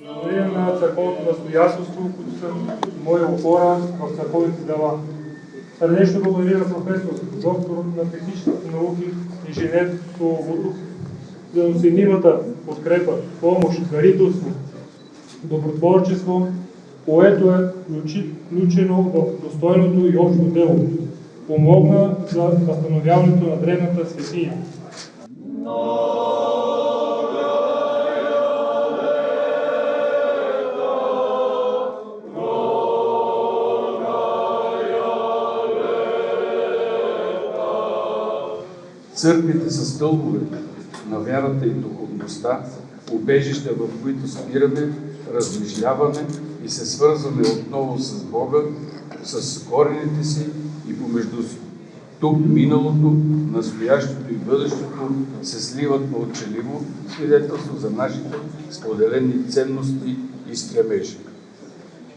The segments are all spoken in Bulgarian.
Благодаря на църковното настоятелство, които са мои опора в църковните дела. Сърдечно благодаря на професор, доктор на техническите науки, инженер Соловутов, за неоценимата подкрепа, помощ, дарителство, добротворчество, което е включено в достойното и общо дело. Помогна за възстановяването на древната светиня. Църквите са стълбове на вярата и духовността, убежища, в които спираме, размишляваме и се свързваме отново с Бога, с корените си и помежду си. Тук миналото, настоящето и бъдещето се сливат мълчаливо, свидетелство за нашите споделени ценности и стремежи.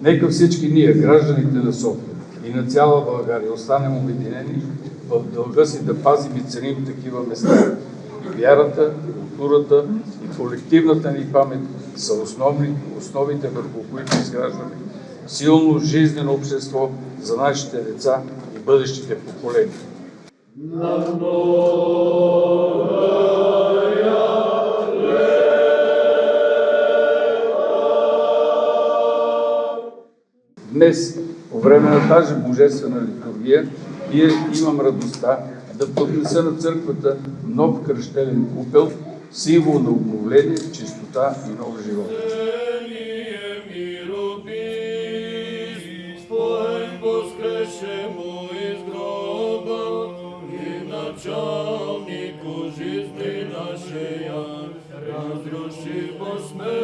Нека всички ние, гражданите на София и на цяла България, останем обединени в дълга си да пазим и ценим такива места. И вярата, културата и колективната ни памет са основите, върху които изграждаме силно, жизнено общество за нашите деца и бъдещите поколения. Днес, по време на тази божествена литургия, имам радостта да поднеса на църквата нов кръщелен купел, символ на обновление, чистота и нов живот. Началнику жизни нашей, разруши посмертие.